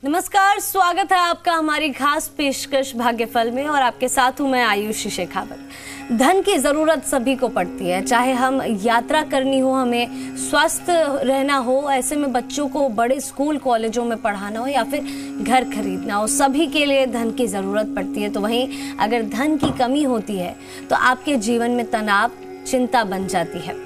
नमस्कार, स्वागत है आपका हमारी खास पेशकश भाग्यफल में और आपके साथ हूं मैं आयुषी शेखावत। धन की जरूरत सभी को पड़ती है, चाहे हम यात्रा करनी हो, हमें स्वस्थ रहना हो, ऐसे में बच्चों को बड़े स्कूल कॉलेजों में पढ़ाना हो या फिर घर खरीदना हो, सभी के लिए धन की जरूरत पड़ती है। तो वहीं अगर धन की कमी होती है तो आपके जीवन में तनाव, चिंता बन जाती है।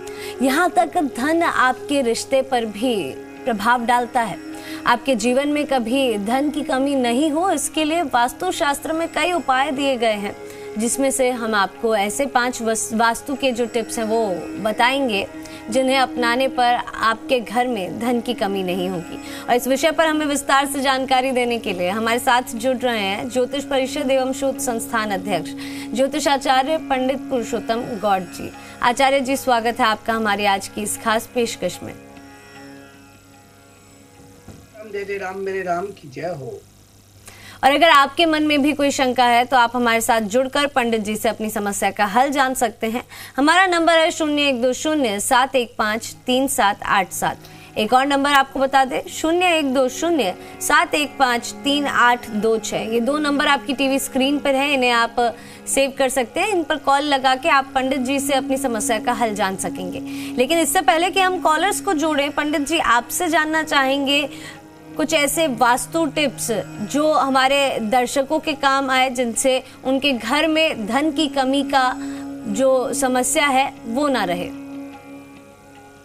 यहाँ तक धन आपके रिश्ते पर भी प्रभाव डालता है। आपके जीवन में कभी धन की कमी नहीं हो, इसके लिए वास्तुशास्त्र में कई उपाय दिए गए हैं, जिसमें से हम आपको ऐसे 5 वास्तु के जो टिप्स हैं वो बताएंगे जिन्हें अपनाने पर आपके घर में धन की कमी नहीं होगी। और इस विषय पर हमें विस्तार से जानकारी देने के लिए हमारे साथ जुड़ रहे हैं ज्योतिष परिषद एवं शोध संस्थान अध्यक्ष ज्योतिष आचार्य पंडित पुरुषोत्तम गौड़ जी। आचार्य जी, स्वागत है आपका हमारी आज की इस खास पेशकश में। जय राम, मेरे राम की जय हो। और अगर आपके मन में भी कोई शंका है तो आप हमारे साथ जुड़कर पंडित जी से अपनी समस्या का हल जान सकते हैं। हमारा नंबर है 012071538787। एक और नंबर आपको बता दें, 012071538826। ये 2 नंबर आपकी टीवी स्क्रीन पर है, इन्हें आप सेव कर सकते हैं। इन पर कॉल लगा के आप पंडित जी से अपनी समस्या का हल जान सकेंगे। लेकिन इससे पहले कि हम कॉलर्स को जोड़ें, पंडित जी आपसे जानना चाहेंगे कुछ ऐसे वास्तु टिप्स जो हमारे दर्शकों के काम आए, जिनसे उनके घर में धन की कमी का जो समस्या है वो ना रहे।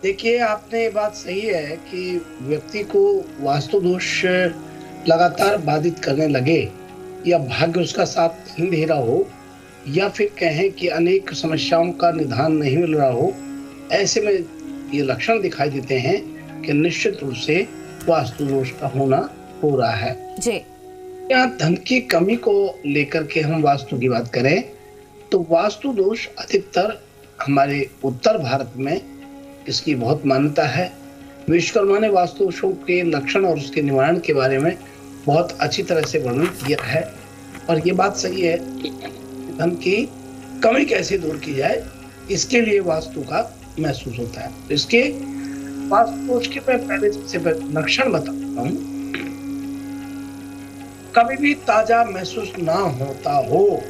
देखिए, आपने ये बात सही है कि व्यक्ति को वास्तु दोष लगातार बाधित करने लगे या भाग्य उसका साथ नहीं दे रहा हो या फिर कहें कि अनेक समस्याओं का निदान नहीं मिल रहा हो, ऐसे में ये लक्षण दिखाई देते हैं कि निश्चित रूप से वास्तु दोष का होना हो रहा है जी। यहाँ धन की कमी को लेकर के हम वास्तु की बात करें तो वास्तु दोष अधिकतर हमारे उत्तर भारत में इसकी बहुत मान्यता है। विश्वकर्मा ने वास्तु दोषों के लक्षण और उसके निवारण के बारे में बहुत अच्छी तरह से वर्णन किया है और ये बात सही है कि धन की कमी कैसे दूर की जाए, इसके लिए वास्तु का महसूस होता है। तो इसके वास्तु दोष के मैं पहले सबसे लक्षण बताता हूँ। कभी भी ताजा महसूस ना होता हो,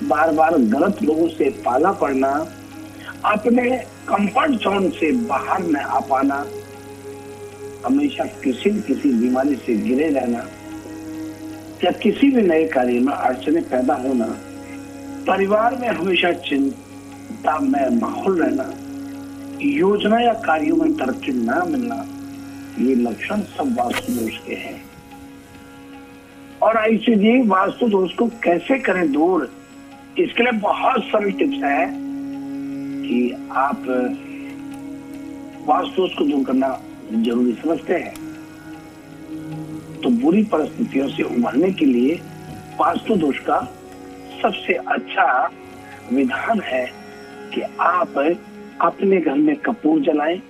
बार बार गलत लोगों से पाला पड़ना, अपने कंफर्ट जोन से बाहर न आ पाना, हमेशा किसी न किसी बीमारी से घिरे रहना या किसी भी नए कार्य में अड़चने पैदा होना, परिवार में हमेशा चिंता में माहौल रहना, योजना या कार्यों में तरक्की न मिलना, ये लक्षण सब वास्तु दोष के हैं। और ऐसे जी वास्तु दोष को कैसे करें दूर, इसके लिए बहुत सरल टिप्स है कि आप वास्तु दोष को दूर करना जरूरी समझते हैं। तो बुरी परिस्थितियों से उभरने के लिए वास्तु दोष का सबसे अच्छा विधान है कि आप अपने घर में कपूर जलाएं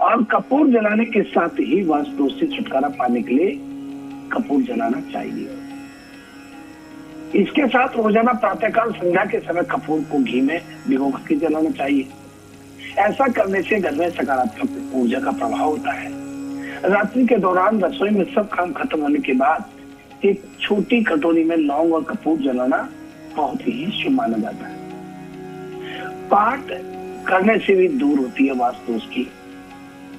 और कपूर जलाने के साथ ही वास्तु दोष से छुटकारा पाने के लिए कपूर जलाना चाहिए। इसके साथ रोजाना प्रातःकाल संध्या के समय कपूर को घी में भिगो के जलाना चाहिए। ऐसा करने से घर में सकारात्मक ऊर्जा का प्रभाव होता है। रात्रि के दौरान रसोई में सब काम खत्म होने के बाद एक छोटी कटोरी में लौंग और कपूर जलाना बहुत ही शुभ माना जाता है। पाठ करने से भी दूर होती है वास्तु दोष की।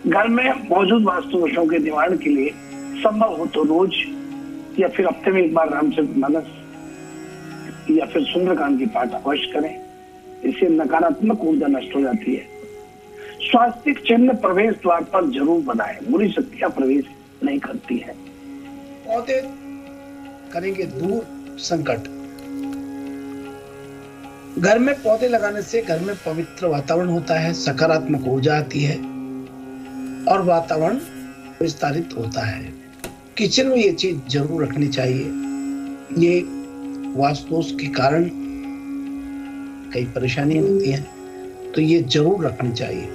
घर में मौजूद वास्तु दोषों के निवारण के लिए संभव हो तो रोज या फिर हफ्ते में एक बार रामचरितमानस या फिर सुंदरकांड की पाठ अवश्य करें। इससे नकारात्मक ऊर्जा नष्ट हो जाती है। स्वास्तिक चिन्ह प्रवेश द्वार पर जरूर बनाएं, बुरी शक्तियां प्रवेश नहीं करती है। पौधे करेंगे दूर संकट। घर में पौधे लगाने से घर में पवित्र वातावरण होता है, सकारात्मक ऊर्जा आती है और वातावरण विस्तारित होता है। किचन में ये चीज जरूर रखनी चाहिए। ये वास्तु दोष के कारण कई परेशानियां होती हैं, तो ये जरूर रखनी चाहिए।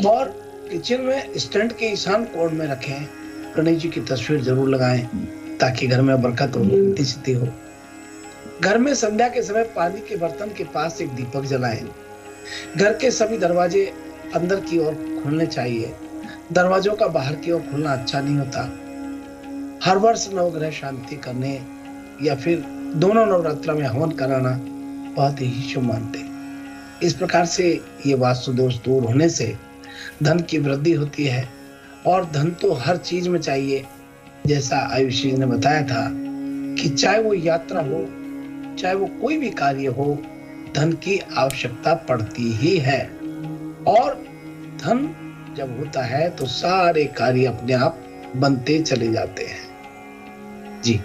और किचन में स्टैंड के ईशान कोण में रखें, गणेश जी की तस्वीर जरूर लगाएं ताकि घर में बरकत हो, सिद्धि हो। घर में संध्या के समय पानी के बर्तन के पास एक दीपक जलाएं। घर के सभी दरवाजे अंदर की ओर खुलने चाहिए। दरवाजों का बाहर की ओर खुलना अच्छा नहीं होता। हर वर्ष नवग्रह शांति करने या फिर दोनों नवरात्र में हवन कराना बहुत ही शुभ मानते। इस प्रकार से ये वास्तु दोष दूर होने से धन की वृद्धि होती है। और धन तो हर चीज में चाहिए। जैसा आयुष जी ने बताया था कि चाहे वो यात्रा हो, चाहे वो कोई भी कार्य हो, धन की आवश्यकता पड़ती ही है। और धन जब होता है तो सारे कार्य अपने आप बनते चले जाते हैं। जी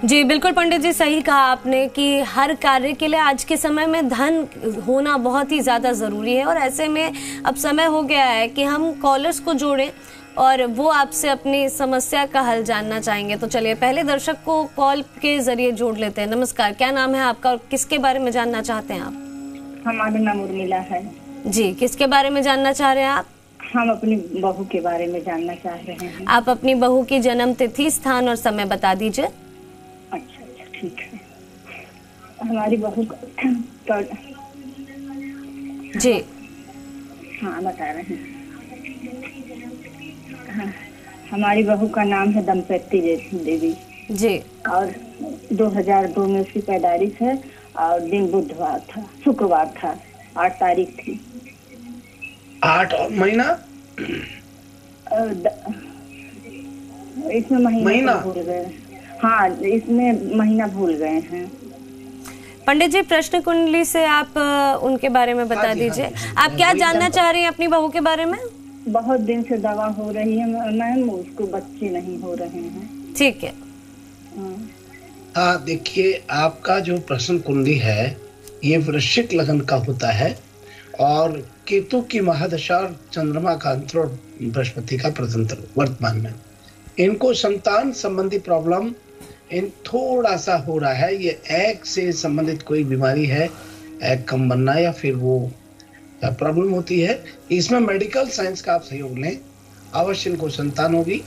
जी बिल्कुल पंडित जी, सही कहा आपने कि हर कार्य के लिए आज के समय में धन होना बहुत ही ज्यादा जरूरी है। और ऐसे में अब समय हो गया है कि हम कॉलर्स को जोड़ें और वो आपसे अपनी समस्या का हल जानना चाहेंगे। तो चलिए पहले दर्शक को कॉल के जरिए जोड़ लेते हैं। नमस्कार, क्या नाम है आपका और किसके बारे में जानना चाहते हैं आप? हमारा नाम उर्मिला है। जी, किसके बारे में जानना चाह रहे हैं आप? हम अपनी बहू के बारे में जानना चाह रहे हैं। आप अपनी बहू की जन्म तिथि, स्थान और समय बता दीजिए। अच्छा ठीक है। हमारी बहू का जी हाँ बता रहे हैं। हाँ, हमारी बहू का नाम है दंपति देवी जी। और 2002 में उसकी पैदाइश है और दिन बुधवार था, शुक्रवार था, 8 तारीख थी। 8 और महीना? इसमें महीना भूल गए। हाँ, इसमें महीना भूल गए हैं। पंडित जी, प्रश्न कुंडली से आप उनके बारे में बता दीजिए। आप क्या जानना चाह रही हैं अपनी बहू के बारे में? बहुत दिन से दवा हो रही है मैम, उसको बच्चे नहीं हो रहे हैं। ठीक है। हाँ देखिए, आपका जो प्रश्न कुंडली है ये वृश्चिक लगन का होता है और केतु की महादशा और चंद्रमा का अंतर और बृहस्पति का प्रतंत्र वर्तमान में। इनको संतान संबंधी प्रॉब्लम इन थोड़ा सा हो रहा है। ये एग से संबंधित कोई बीमारी है, एग कम बनना या फिर वो प्रॉब्लम होती है। इसमें मेडिकल साइंस का आप सहयोग लें, अवश्य इनको संतान होगी।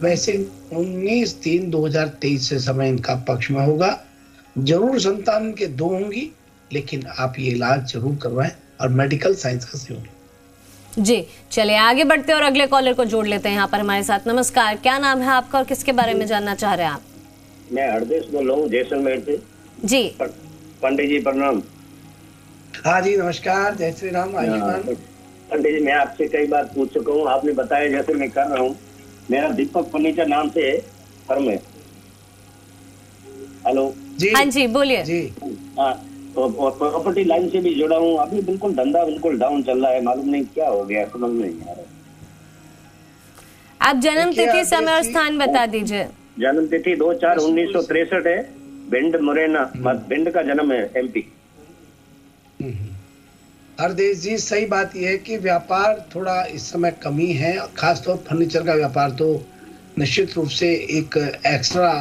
वैसे 19/3/2023 से समय इनका पक्ष में होगा। जरूर संतान के 2 होंगी, लेकिन आप ये इलाज जरूर करवाएं और मेडिकल साइंस का सहयोग। जी चलिए आगे बढ़ते और अगले कॉलर को जोड़ लेते हैं यहाँ पर हमारे साथ। नमस्कार, क्या नाम है आपका और किसके बारे में जानना चाह रहे हैं आप? मैं हरदेश बोल रहा हूँ, जैसलमेर से। जी पंडित जी प्रणाम। हाँ जी नमस्कार, जय श्री राम। आयुष्मान। पंडित जी, मैं आपसे कई बार पूछ चुका हूँ, आपने बताया जैसे मैं कर रहा हूँ। मेरा दीपक फर्नीचर नाम से फर्म है। हेलो जी। हाँ जी बोलिए जी। हाँ, तो प्रॉपर्टी लाइन से भी जुड़ा हूँ। अभी बिल्कुल धंधा बिल्कुल डाउन चल रहा है, मालूम नहीं क्या हो गया, समझ में नहीं आ रहा। आप जन्म तिथि, समय और स्थान बता दीजिए। जन्म तिथि 2/4/1963 है। भिंड मुरैना, भिंड का जन्म है, MP। हरदेश जी, सही बात यह है कि व्यापार थोड़ा इस समय कमी है। खासतौर फर्नीचर का व्यापार तो निश्चित रूप से एक एक्स्ट्रा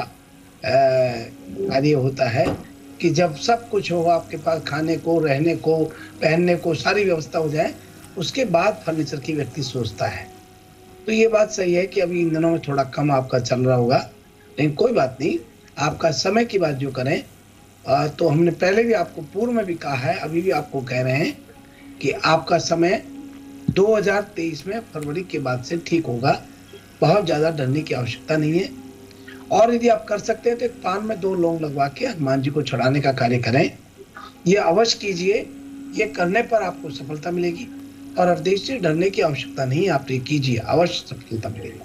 कार्य होता है कि जब सब कुछ हो आपके पास, खाने को, रहने को, पहनने को, सारी व्यवस्था हो जाए, उसके बाद फर्नीचर की व्यक्ति सोचता है। तो ये बात सही है कि अभी इन दिनों में थोड़ा कम आपका चल रहा होगा, लेकिन कोई बात नहीं। आपका समय की बात जो करें तो हमने पहले भी आपको पूर्व में भी कहा है, अभी भी आपको कह रहे हैं कि आपका समय 2023 में फरवरी के बाद से ठीक होगा। बहुत ज्यादा डरने की आवश्यकता नहीं है। और यदि आप कर सकते हैं तो एक पान में 2 लौंग लगवा के हनुमान जी को चढ़ाने का कार्य करें। ये अवश्य कीजिए। ये करने पर आपको सफलता मिलेगी। और हरदेश जी, डरने की आवश्यकता नहीं, आप ये कीजिए, अवश्य सफलता मिलेगी।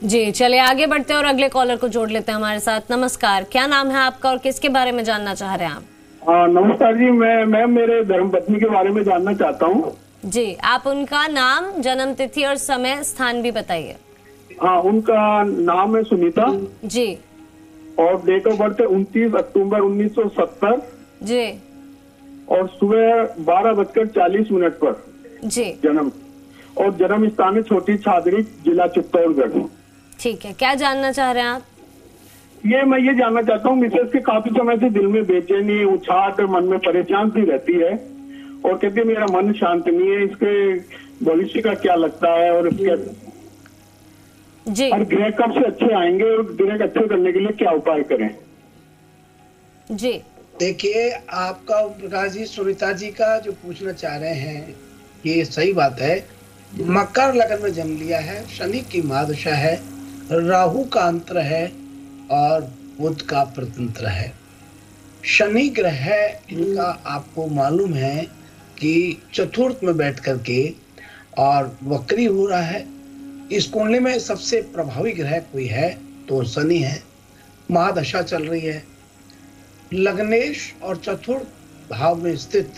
जी चलिए आगे बढ़ते हैं और अगले कॉलर को जोड़ लेते हैं हमारे साथ। नमस्कार, क्या नाम है आपका और किसके बारे में जानना चाह रहे हैं आप? हाँ नमस्कार जी, मैं मेरे धर्मपत्नी के बारे में जानना चाहता हूँ। जी, आप उनका नाम, जन्म तिथि और समय, स्थान भी बताइए। हाँ, उनका नाम है सुनीता जी। और डेट ऑफ बर्थ है 29 अक्टूबर 1970 जी। और सुबह 12:40 पर जी जन्म। और जन्म स्थान है छोटी छादरी, जिला चित्तौड़गढ़। ठीक है, क्या जानना चाह रहे हैं आप? मैं ये जानना चाहता हूँ, मिसेस के काफी समय से दिल में बेचैनी, उछाट, मन में परेशान सी रहती है और कहती है मेरा मन शांत नहीं है। इसके भविष्य का क्या लगता है और जी, और ग्रह कब से अच्छे आएंगे और ग्रह अच्छे करने के लिए क्या उपाय करें? जी देखिए, आपका प्रकाश जी, सुनीता जी का जो पूछना चाह रहे हैं ये सही बात है। मकर लगन में जन्म लिया है, शनि की महादशा है, राहु का अंतर है और बुध का प्रतंत्र है। शनि ग्रह इनका आपको मालूम है कि चतुर्थ में बैठ करके और वक्री हो रहा है। इस कुंडली में सबसे प्रभावी ग्रह कोई है तो शनि है। महादशा चल रही है। लग्नेश और चतुर्थ भाव में स्थित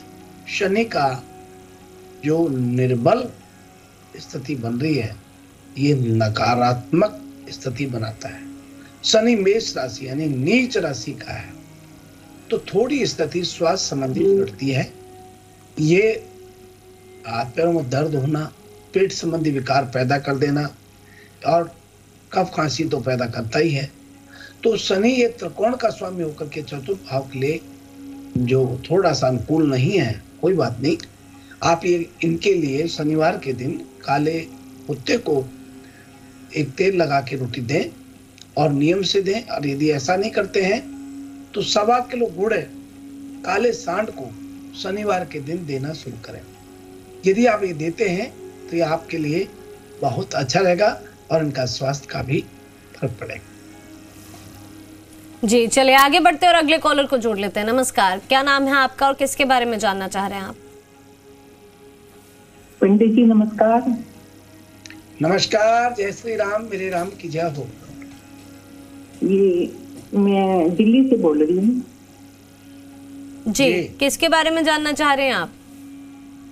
शनि का जो निर्बल स्थिति बन रही है, ये नकारात्मक स्थिति बनाता है। शनि मेष राशि यानी नीच राशि का है, तो थोड़ी स्थिति स्वास्थ्य संबंधी बिगड़ती है। ये हाथ पैरों में दर्द होना, पेट संबंधी विकार पैदा कर देना और कफ खांसी तो पैदा करता ही है। तो शनि ये त्रिकोण का स्वामी होकर के चतुर्थ भाव के लिए जो थोड़ा सा अनुकूल नहीं है, कोई बात नहीं। आप ये इनके लिए शनिवार के दिन काले कुत्ते को एक तेल लगा के रोटी दें और नियम से दें। और यदि ऐसा नहीं करते हैं तो 1.25 किलो गुड़ काले सांड को शनिवार के दिन देना शुरू करें। यदि आप ये देते हैं तो ये आपके लिए बहुत अच्छा रहेगा और इनका स्वास्थ्य का भी फर्क पड़ेगा। जी चलिए आगे बढ़ते और अगले कॉलर को जोड़ लेते हैं। नमस्कार, क्या नाम है आपका और किसके बारे में जानना चाह रहे हैं आप? पंडित जी नमस्कार। नमस्कार, जय श्री राम, मेरे राम की जय हो। ये मैं दिल्ली से बोल रही हूँ। जी किसके बारे में जानना चाह रहे हैं आप?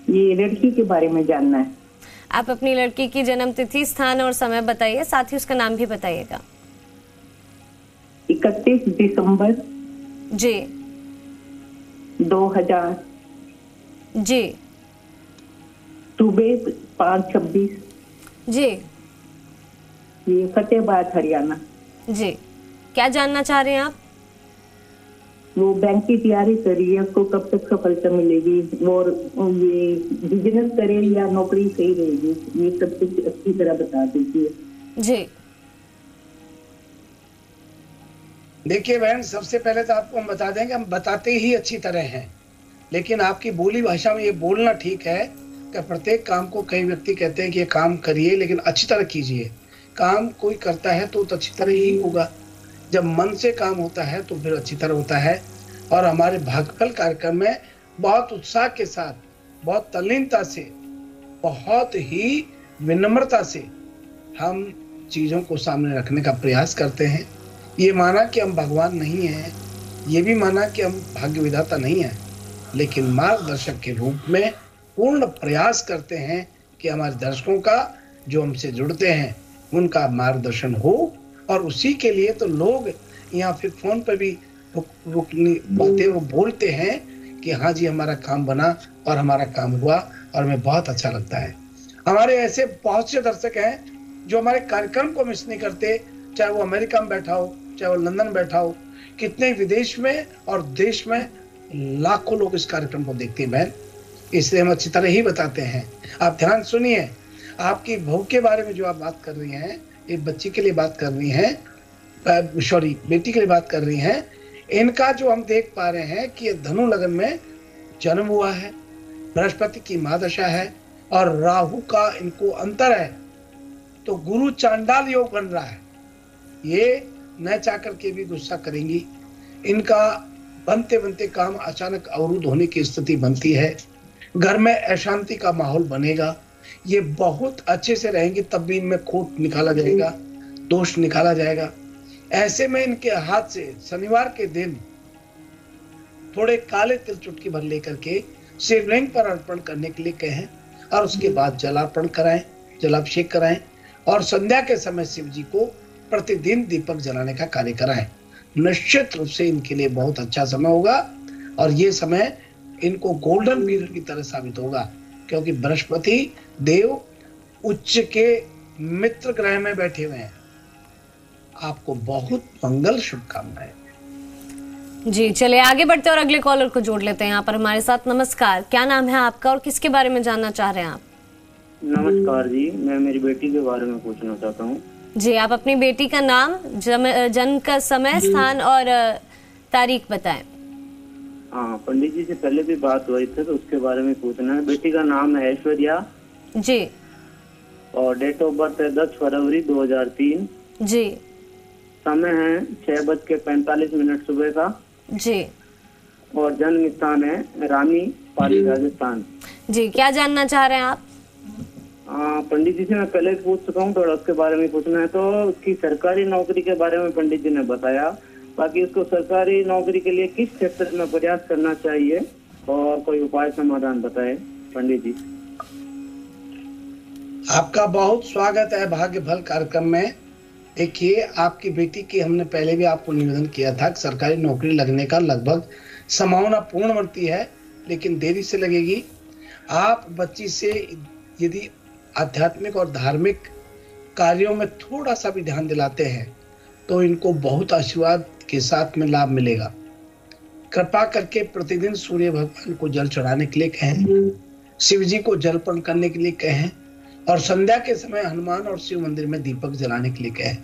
ये लड़की के बारे में जानना है। आप अपनी लड़की की जन्म तिथि, स्थान और समय बताइए, साथ ही उसका नाम भी बताइएगा। 31 दिसंबर जी 2000 जी सुबह 5:26 जी। ये फतेहाबाद हरियाणा। जी क्या जानना चाह रहे हैं आप? वो बैंक की तैयारी कर रही है, उसको कब तक सफलता मिलेगी और ये बिजनेस करे या नौकरी सही रहेगी, ये सब कुछ अच्छी तरह बता दीजिए। जी देखिए बहन, सबसे पहले तो आपको हम बता देंगे, हम बताते ही अच्छी तरह हैं, लेकिन आपकी बोली भाषा में ये बोलना ठीक है कि प्रत्येक काम को कई व्यक्ति कहते हैं कि ये काम करिए लेकिन अच्छी तरह कीजिए। काम कोई करता है तो अच्छी तरह ही होगा। जब मन से काम होता है तो फिर अच्छी तरह होता है। और हमारे भाग्यफल कार्यक्रम में बहुत उत्साह के साथ, बहुत तल्लीनता से, बहुत ही विनम्रता से हम चीज़ों को सामने रखने का प्रयास करते हैं। ये माना कि हम भगवान नहीं हैं, ये भी माना कि हम भाग्य विधाता नहीं हैं, लेकिन मार्गदर्शक के रूप में पूर्ण प्रयास करते हैं कि हमारे दर्शकों का, जो हमसे जुड़ते हैं, उनका मार्गदर्शन हो। और उसी के लिए तो लोग यहाँ फिर फोन पर भी रुकनी बातें वो बोलते हैं कि हाँ जी हमारा काम बना और हमारा काम हुआ और हमें बहुत अच्छा लगता है। हमारे ऐसे बहुत से दर्शक हैं जो हमारे कार्यक्रम को मिस नहीं करते, चाहे वो अमेरिका में बैठा हो, चाहे वो लंदन बैठा हो, कितने विदेश में और देश में लाखों लोग इस कार्यक्रम को देखते हैं बहन। इसलिए हम अच्छी तरह ही बताते हैं। आप ध्यान सुनिए, आपकी बहू के बारे में जो आप बात कर रही हैं, एक बच्ची के लिए बात कर रही हैं, बेटी के लिए बात कर रही हैं। इनका जो हम देख पा रहे हैं कि ये धनु लगन में जन्म हुआ है, बृहस्पति की महादशा है और राहु का इनको अंतर है, तो गुरु चांडाल योग बन रहा है। ये न चाह करके भी गुस्सा करेंगी। इनका बनते बनते काम अचानक अवरुद्ध होने की स्थिति बनती है। घर में अशांति का माहौल बनेगा। ये बहुत अच्छे से रहेंगे, तब भी इनमें खोट निकाला जाएगा, दोष निकाला जाएगा। ऐसे में इनके हाथ से शनिवार के दिन थोड़े काले तिल चुटकी भर लेकर के शिवलिंग पर अर्पण करने के लिए कहें और उसके बाद जलार्पण कराएं, जलाभिषेक कराएं और संध्या के समय शिव जी को प्रतिदिन दीपक जलाने का कार्य कराएं। निश्चित रूप से इनके लिए बहुत अच्छा समय होगा और ये समय इनको गोल्डन पीरियड की तरह साबित होगा, क्योंकि बृहस्पति देव उच्च के मित्र ग्रह में बैठे हुए हैं। आपको बहुत मंगल शुभकामनाएं। जी चलिए आगे बढ़ते और अगले कॉलर को जोड़ लेते हैं यहाँ पर हमारे साथ। नमस्कार, क्या नाम है आपका और किसके बारे में जानना चाह रहे हैं आप? नमस्कार जी, मैं मेरी बेटी के बारे में पूछना चाहता हूँ। जी आप अपनी बेटी का नाम, जन्म का समय, स्थान और तारीख बताएं। हाँ, पंडित जी से पहले भी बात हुई थी तो उसके बारे में पूछना है। बेटी का नाम है ऐश्वर्या जी और डेट ऑफ बर्थ है 10 फरवरी 2003। जी समय है 6:45 सुबह का जी और जन्म स्थान है रानी पाली राजस्थान। जी, क्या जानना चाह रहे हैं आप? पंडित जी से मैं पहले पूछ चुका हूँ, थोड़ा उसके बारे में पूछना है। तो उसकी सरकारी नौकरी के बारे में पंडित जी ने बताया, बाकी उसको सरकारी नौकरी के लिए किस क्षेत्र में प्रयास करना चाहिए और कोई उपाय समाधान बताए पंडित जी। आपका बहुत स्वागत है भाग्य फल कार्यक्रम में। देखिए, आपकी बेटी की हमने पहले भी आपको निवेदन किया था कि सरकारी नौकरी लगने का लगभग संभावना पूर्ण बनती है, लेकिन देरी से लगेगी। आप बच्ची से यदि आध्यात्मिक और धार्मिक कार्यों में थोड़ा सा भी ध्यान दिलाते हैं तो इनको बहुत आशीर्वाद के साथ में लाभ मिलेगा। कृपा करके प्रतिदिन सूर्य भगवान को जल चढ़ाने के लिए कहें, शिव जी को जल अर्पण करने के लिए कहें और संध्या के समय हनुमान और शिव मंदिर में दीपक जलाने के लिए कहें।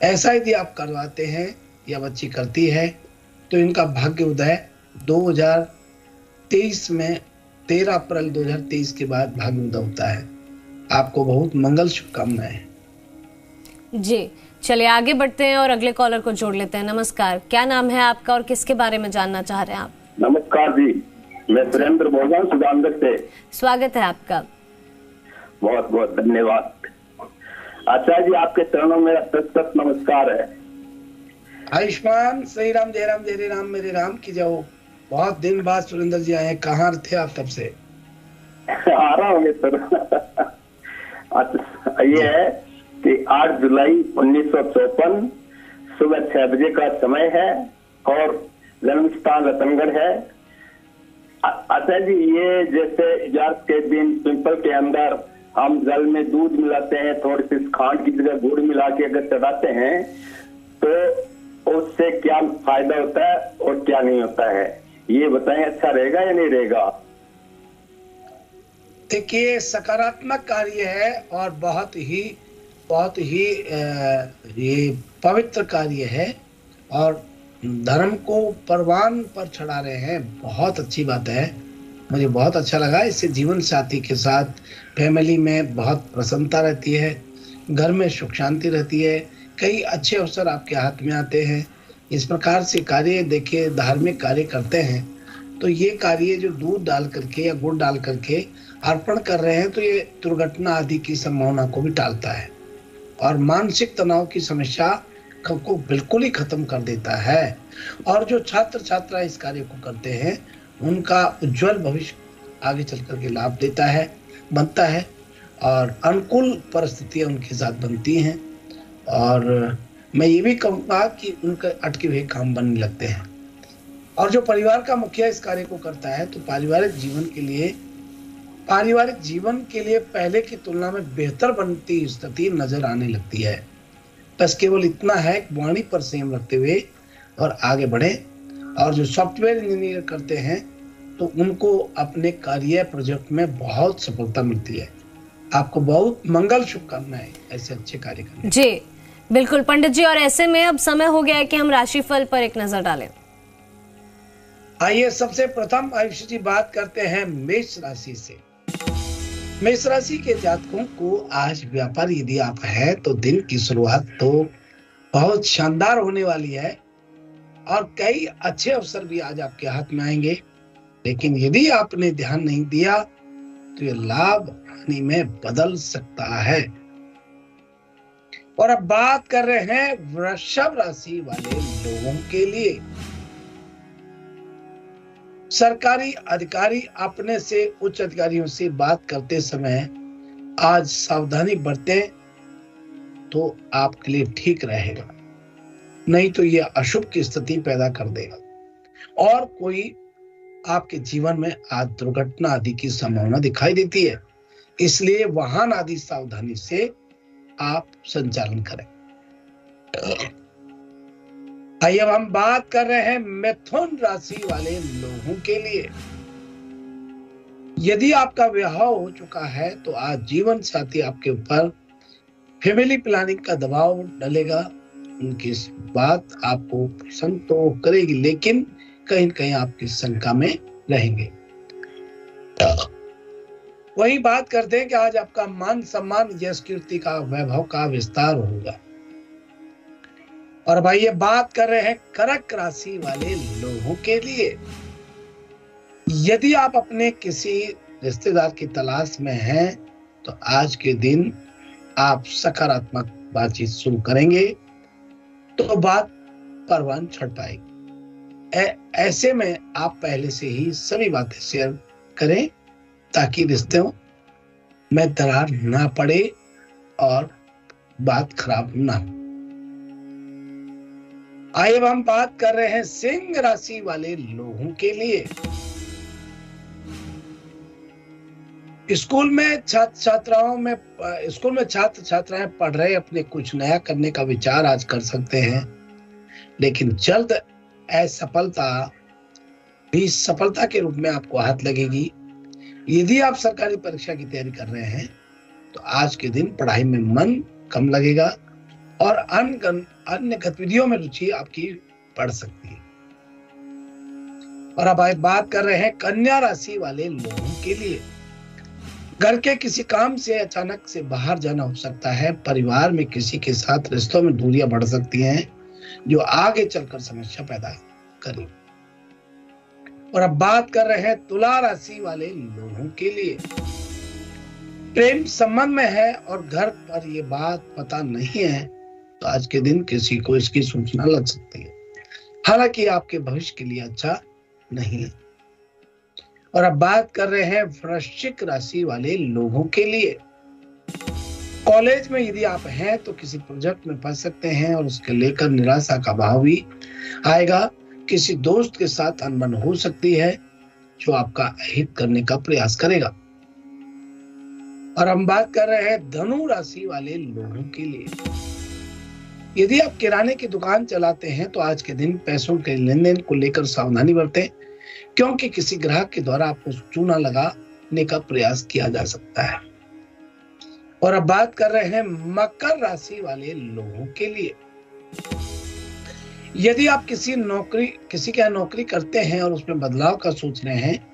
ऐसा यदि आप करवाते हैं या बच्ची करती है तो इनका भाग्य उदय 2023 में 13 अप्रैल 2023 के बाद भाग्य उदय होता है। आपको बहुत मंगल शुभकामनाएं। जी, चलिए आगे बढ़ते हैं और अगले कॉलर को जोड़ लेते हैं। नमस्कार, क्या नाम है आपका और किसके बारे में जानना चाह रहे हैं आप? नमस्कार जी, मैं सुरेंद्र बोल रहा हूँ सुजानगढ़ से। स्वागत है आपका। बहुत बहुत धन्यवाद। आचार्य जी, आपके चरणों में सत नमस्कार है। आयुष्मान श्री राम जय राम जय राम मेरे राम की जय। बहुत दिन बाद सुरेंद्र जी आए, कहाँ थे आप तब से? आ रहा हूँ सर। अच्छा, ये है कि 8 जुलाई 1954 सुबह 6 बजे का समय है और जन्म स्थान रतनगढ़ है। अच्छा जी, ये जैसे इजाज़त के दिन पिंपल के अंदर हम जल में दूध मिलाते हैं, थोड़ी सी खांड की जगह गुड़ मिला के अगर चढ़ाते हैं तो उससे क्या फायदा होता है और क्या नहीं होता है, ये बताएं। अच्छा रहेगा या नहीं रहेगा? देखिए, सकारात्मक कार्य है और बहुत ही ये पवित्र कार्य है और धर्म को परवान पर चढ़ा रहे हैं। बहुत अच्छी बात है, मुझे बहुत अच्छा लगा। इससे जीवन साथी के साथ फैमिली में बहुत प्रसन्नता रहती है, घर में सुख शांति रहती है, कई अच्छे अवसर आपके हाथ में आते हैं। इस प्रकार से कार्य, देखिए, धार्मिक कार्य करते हैं तो ये कार्य जो दूध डाल करके या गुड़ डाल करके अर्पण कर रहे हैं तो ये दुर्घटना आदि की संभावना को भी टालता है और मानसिक तनाव की समस्या को बिल्कुल ही खत्म कर देता है। और जो छात्र छात्रा इस कार्य को करते हैं उनका उज्जवल भविष्य आगे चल करके लाभ देता है, बनता है और अनुकूल परिस्थितियां उनके साथ बनती हैं और मैं ये भी कहूँगा कि उनके अटके हुए काम बनने लगते हैं। और जो परिवार का मुखिया इस कार्य को करता है तो पारिवारिक जीवन के लिए पहले की तुलना में बेहतर बनती स्थिति नजर आने लगती है। बस केवल इतना है कि वाणी पर संयम रखते हुए और आगे बढ़े। और जो सॉफ्टवेयर इंजीनियर करते हैं तो उनको अपने कार्य प्रोजेक्ट में बहुत सफलता मिलती है। आपको बहुत मंगल शुभकामनाएं ऐसे अच्छे कार्य करने। जी बिल्कुल पंडित जी, और ऐसे में अब समय हो गया है कि हम राशिफल पर एक नजर डालें। आइए सबसे प्रथम आयुष जी बात करते हैं मेष राशि से। मेष राशि के जातकों को आज व्यापार यदि आप है तो दिन की शुरुआत तो बहुत शानदार होने वाली है और कई अच्छे अवसर भी आज आपके हाथ में आएंगे। लेकिन यदि आपने ध्यान नहीं दिया तो ये लाभ हानि में बदल सकता है। और अब बात कर रहे हैं वृषभ राशि वाले लोगों के लिए। सरकारी अधिकारी अपने से उच्च अधिकारियों से बात करते समय आज सावधानी बरतें तो आपके लिए ठीक रहेगा, नहीं तो यह अशुभ की स्थिति पैदा कर देगा और कोई आपके जीवन में आज दुर्घटना आदि की संभावना दिखाई देती है। इसलिए वाहन आदि सावधानी से आप संचालन करें। आइए अब हम बात कर रहे हैं मिथुन राशि वाले लोगों के लिए। यदि आपका विवाह हो चुका है तो आज जीवन साथी आपके ऊपर फैमिली प्लानिंग का दबाव डालेगा। उनकी बात आपको प्रसन्न तो करेगी लेकिन कहीं न कहीं आपकी शंका में रहेंगे। वही बात करते हैं कि आज आपका मान सम्मान, यश कीर्ति का, वैभव का विस्तार होगा। और भाई ये बात कर रहे हैं कर्क राशि वाले लोगों के लिए। यदि आप अपने किसी रिश्तेदार की तलाश में हैं तो आज के दिन आप सकारात्मक बातचीत शुरू करेंगे तो बात परवान चढ़ पाएगी। ऐसे में आप पहले से ही सभी बातें शेयर करें ताकि रिश्तों में दरार ना पड़े और बात खराब ना हो। आइए अब हम बात कर रहे हैं सिंह राशि वाले लोगों के लिए। स्कूल में छात्र छात्राएं पढ़ रहे अपने कुछ नया करने का विचार आज कर सकते हैं, लेकिन जल्द असफलता भी सफलता के रूप में आपको हाथ लगेगी। यदि आप सरकारी परीक्षा की तैयारी कर रहे हैं तो आज के दिन पढ़ाई में मन कम लगेगा और अन्य गतिविधियों में रुचि आपकी बढ़ सकती है। और अब आज बात कर रहे हैं कन्या राशि वाले लोगों के लिए। घर के किसी काम से अचानक से बाहर जाना हो सकता है। परिवार में किसी के साथ रिश्तों में दूरियां बढ़ सकती हैं जो आगे चलकर समस्या पैदा करें। और अब बात कर रहे हैं तुला राशि वाले लोगों के लिए। प्रेम संबंध में है और घर पर ये बात पता नहीं है तो आज के दिन किसी को इसकी सूचना लग सकती है, हालांकि आपके भविष्य के लिए अच्छा नहीं है। और अब बात कर रहे हैं वृश्चिक राशि वाले लोगों के लिए। कॉलेज में यदि आप हैं तो किसी प्रोजेक्ट में फंस सकते हैं और उसके लेकर निराशा का भाव भी आएगा। किसी दोस्त के साथ अनबन हो सकती है जो आपका अहित करने का प्रयास करेगा। और हम बात कर रहे हैं धनु राशि वाले लोगों के लिए। यदि आप किराने की दुकान चलाते हैं तो आज के दिन पैसों के लेन देन को लेकर सावधानी बरतें, क्योंकि किसी ग्राहक के द्वारा आपको चूना लगाने का प्रयास किया जा सकता है। और अब बात कर रहे हैं मकर राशि वाले लोगों के लिए। यदि आप किसी के यहाँ नौकरी करते हैं और उसमें बदलाव का सोच रहे हैं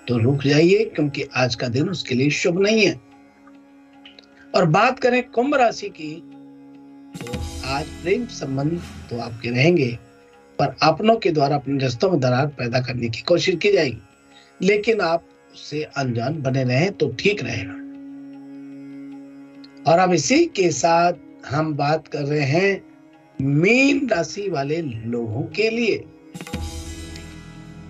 तो रुक जाइए, क्योंकि आज का दिन उसके लिए शुभ नहीं है। और बात करें कुंभ राशि की तो आज प्रेम संबंध तो आपके रहेंगे, पर अपनों के द्वारा अपने रिश्तों में दरार पैदा करने की कोशिश की जाएगी, लेकिन आप उससे अनजान बने रहें तो ठीक रहेगा। और अब इसी के साथ हम बात कर रहे हैं मीन राशि वाले लोगों के लिए।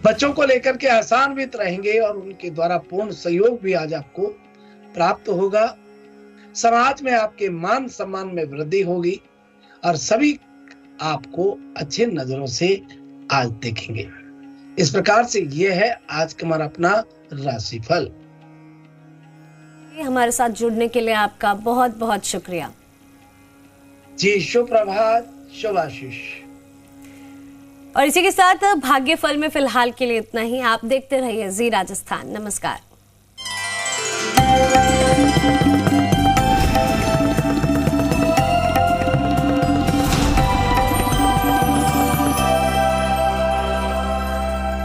बच्चों को लेकर के आसान्वित रहेंगे और उनके द्वारा पूर्ण सहयोग भी आज आपको प्राप्त होगा। समाज में आपके मान सम्मान में वृद्धि होगी और सभी आपको अच्छे नजरों से आज देखेंगे। इस प्रकार से यह है आज का हमारा अपना राशिफल। हमारे साथ जुड़ने के लिए आपका बहुत बहुत शुक्रिया जी। शुभ प्रभात, शुभ आशीष। और इसी के साथ भाग्यफल में फिलहाल के लिए इतना ही। आप देखते रहिए जी राजस्थान। नमस्कार।